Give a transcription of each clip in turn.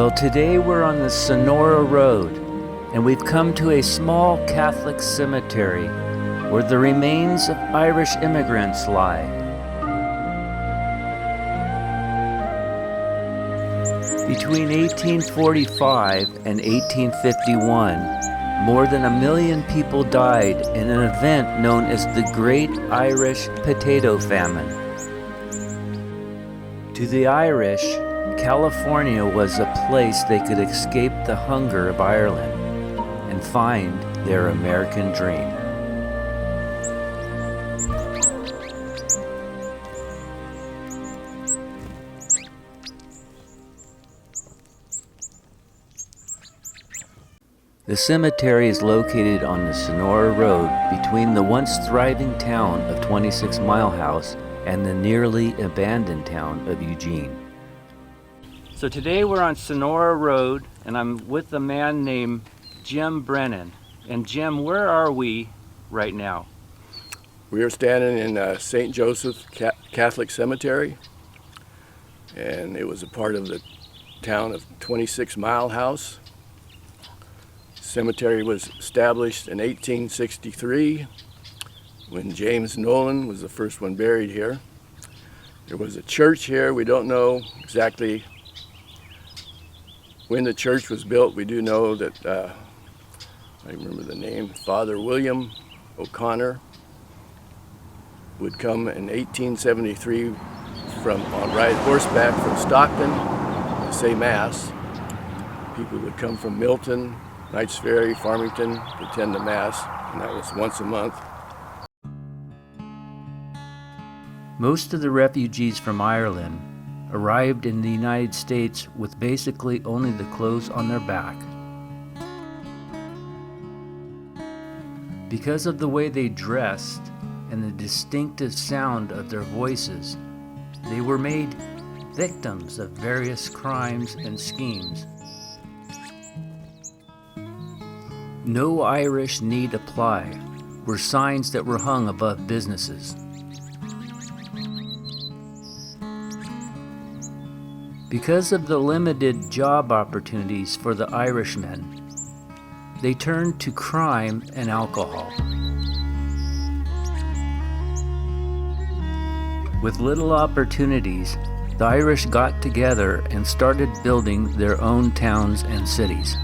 Well, today we're on the Sonora Road, and we've come to a small Catholic cemetery where the remains of Irish immigrants lie. Between 1845 and 1851, more than 1 million people died in an event known as the Great Irish Potato Famine. To the Irish, California was a place they could escape the hunger of Ireland and find their American dream. The cemetery is located on the Sonora Road between the once thriving town of 26 Mile House and the nearly abandoned town of Eugene. So today we're on Sonora Road, and I'm with a man named Jim Brennan. And Jim, where are we right now? We are standing in St. Joseph Catholic Cemetery, and it was a part of the town of 26 Mile House. Cemetery was established in 1863 when James Nolan was the first one buried here. There was a church here. We don't know exactly when the church was built. We do know that, I remember the name, Father William O'Connor would come in 1873 on ride horseback from Stockton to say Mass. People would come from Milton, Knights Ferry, Farmington to attend the Mass, and that was once a month. Most of the refugees from Ireland arrived in the United States with basically only the clothes on their back. Because of the way they dressed and the distinctive sound of their voices, they were made victims of various crimes and schemes. "No Irish need apply" were signs that were hung above businesses. Because of the limited job opportunities for the Irishmen, they turned to crime and alcohol. With little opportunities, the Irish got together and started building their own towns and cities.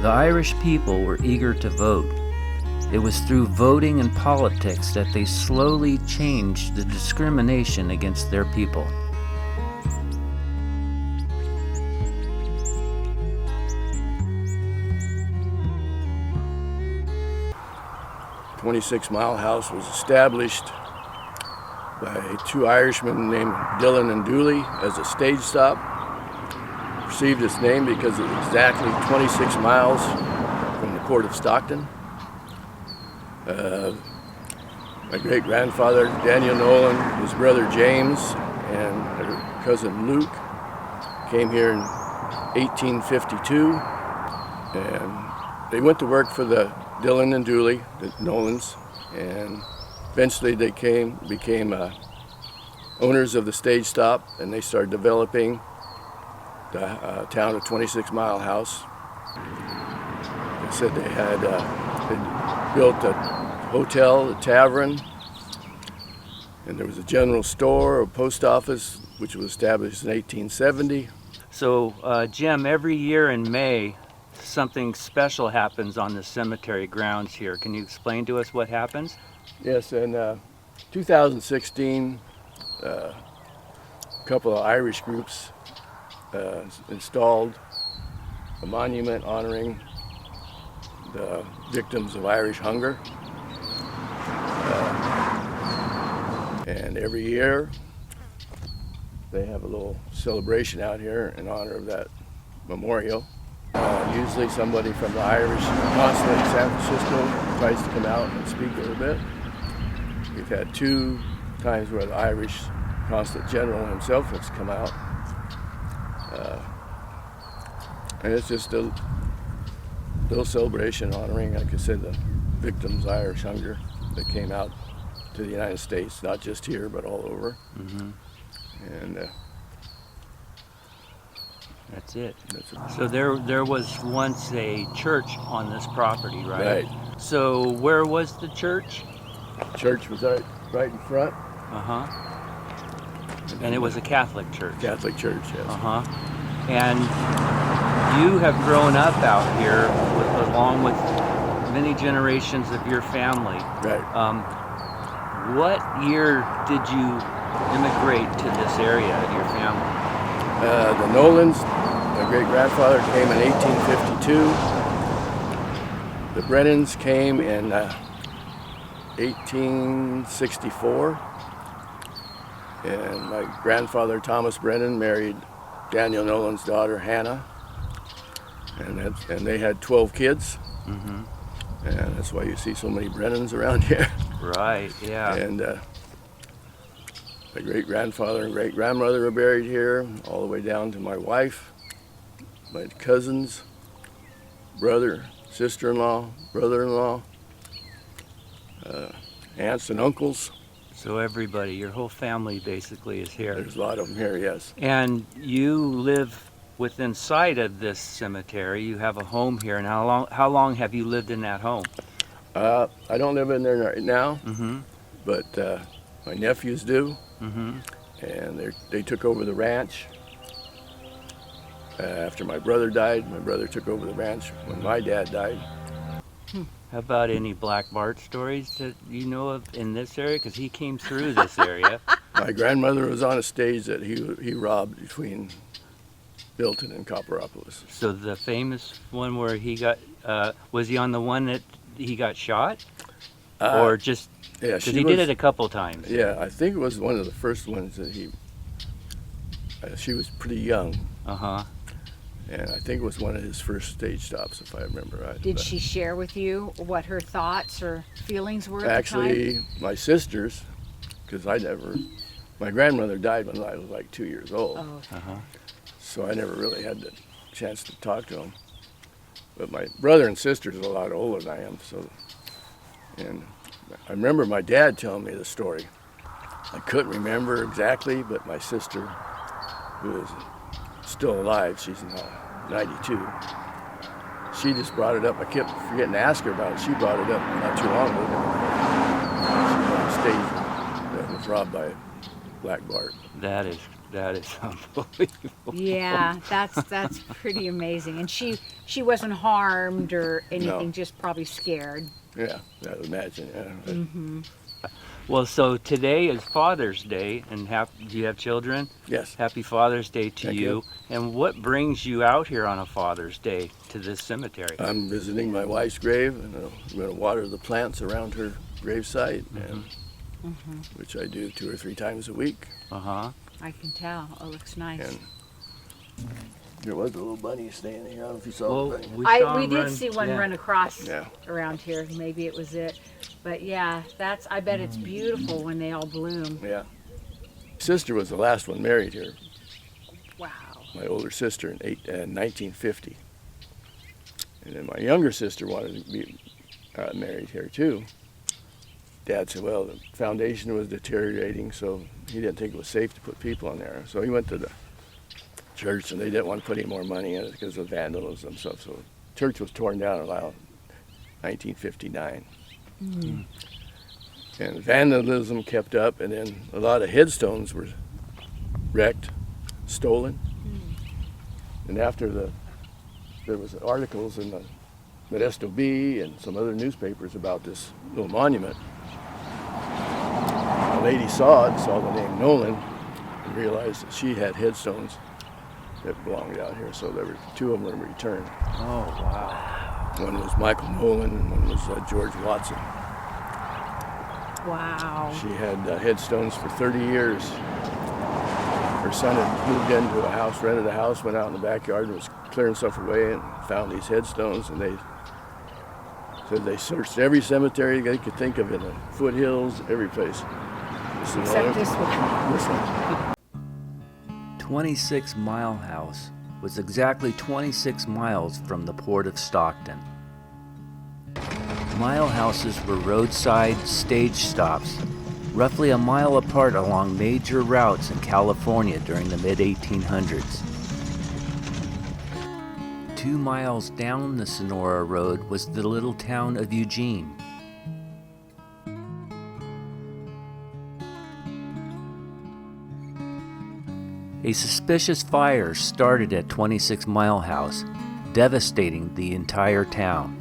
The Irish people were eager to vote. It was through voting and politics that they slowly changed the discrimination against their people. The 26 Mile House was established by two Irishmen named Dillon and Dooley as a stage stop. Received its name because it was exactly 26 miles from the port of Stockton. My great-grandfather, Daniel Nolan, his brother James, and their cousin Luke came here in 1852, and they went to work for the Dillon and Dooley, the Nolans, and eventually they became owners of the stage stop, and they started developing the town of 26 Mile House. They said they had built a hotel, a tavern, and there was a general store, a post office, which was established in 1870. So, Jim, every year in May, something special happens on the cemetery grounds here. Can you explain to us what happens? Yes, in 2016, a couple of Irish groups installed a monument honoring the victims of Irish hunger. And every year they have a little celebration out here in honor of that memorial. Usually somebody from the Irish consulate in San Francisco tries to come out and speak a little bit. We've had 2 times where the Irish consulate general himself has come out. And it's just a little celebration honoring, like I said, the victims of Irish hunger that came out to the United States, not just here, but all over. Mm-hmm. And That's it. that's So there was once a church on this property, right? right. So where was the church? Church was right in front. Uh-huh. And it was a Catholic church. Catholic church, yes. Uh-huh. And you have grown up out here along with many generations of your family. Right. What year did you immigrate to this area, your family? The Nolans, my great-grandfather, came in 1852. The Brennans came in 1864. And my grandfather, Thomas Brennan, married Daniel Nolan's daughter, Hannah. And they had 12 kids. Mm-hmm. And that's why you see so many Brennans around here. Right, yeah. And my great-grandfather and great-grandmother were buried here, all the way down to my wife, my cousins, brother, sister-in-law, brother-in-law, aunts and uncles. So everybody, your whole family basically is here. There's a lot of them here, yes. And you live within sight of this cemetery. You have a home here. And how long have you lived in that home? I don't live in there right now, Mm-hmm. but my nephews do, Mm-hmm. and they took over the ranch. After my brother died, my brother took over the ranch when my dad died. How about any Black Bart stories that you know of in this area? Because he came through this area. My grandmother was on a stage that he robbed between Bilton and Copperopolis. So the famous one where he got, was he on the one that he got shot? Or just, Yeah, because he did it a couple times. Yeah, I think it was one of the first ones that she was pretty young, Uh-huh. and I think it was one of his first stage stops, if I remember right. Did But she share with you what her thoughts or feelings were at Actually, my sisters, because my grandmother died when I was like 2 years old, the time? Uh-huh. so I never really had the chance to talk to them. But my brother and sister's a lot older than I am, and I remember my dad telling me the story. I couldn't remember exactly, but my sister, who is still alive, she's now 92, she just brought it up. I kept forgetting to ask her about it. She brought it up not too long ago. She was on the stage that was robbed by Black Bart. That is unbelievable. Yeah, that's pretty amazing. And she wasn't harmed or anything, No. just probably scared. Yeah, I would imagine. Yeah. Mm-hmm. Well, so today is Father's Day, and do you have children? Yes. Happy Father's Day to Thank you. you. And what brings you out here on a Father's Day to this cemetery? I'm visiting my wife's grave, and I'm going to water the plants around her gravesite, and, which I do 2 or 3 times a week. Uh-huh. I can tell. It looks nice. And there was a little bunny staying here. I don't know if you saw Well, the bunny. We did see one yeah. run across Yeah. around here. Maybe it was it. But yeah, I bet it's beautiful when they all bloom. Yeah. Sister was the last one married here, Wow. my older sister in 1950. And then my younger sister wanted to be married here too. Dad said, well, the foundation was deteriorating, so he didn't think it was safe to put people in there. So he went to the church, and they didn't want to put any more money in it because of vandalism and stuff. So the church was torn down around 1959. Mm. And vandalism kept up, and then a lot of headstones were wrecked, stolen. And after there was articles in the Modesto Bee and some other newspapers about this little monument. A lady saw the name Nolan, and realized that she had headstones that belonged out here. So there were 2 of them returned. Oh, wow. One was Michael Nolan, and one was George Watson. Wow. She had headstones for 30 years. Her son had moved into a house, rented a house, went out in the backyard and was clearing stuff away and found these headstones. And they said they searched every cemetery they could think of in the foothills, every place. Except this one. This one. 26 Mile House was exactly 26 miles from the port of Stockton. Mile houses were roadside stage stops roughly a mile apart along major routes in California during the mid-1800s. 2 miles down the Sonora Road was the little town of Eugene. A suspicious fire started at 26 Mile House, devastating the entire town.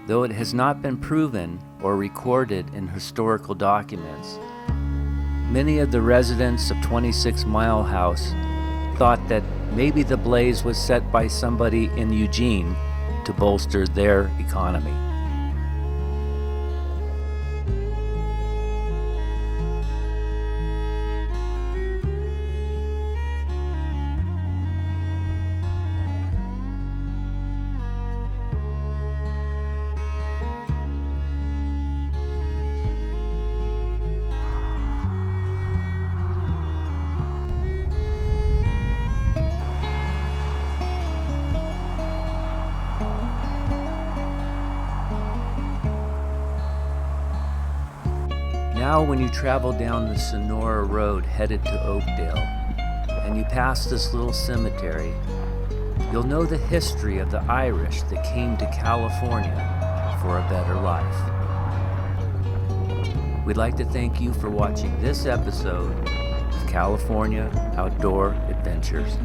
Though it has not been proven or recorded in historical documents, many of the residents of 26 Mile House thought that maybe the blaze was set by somebody in Eugene to bolster their economy. Now when you travel down the Sonora Road headed to Oakdale, and you pass this little cemetery, you'll know the history of the Irish that came to California for a better life. We'd like to thank you for watching this episode of California Outdoor Adventures.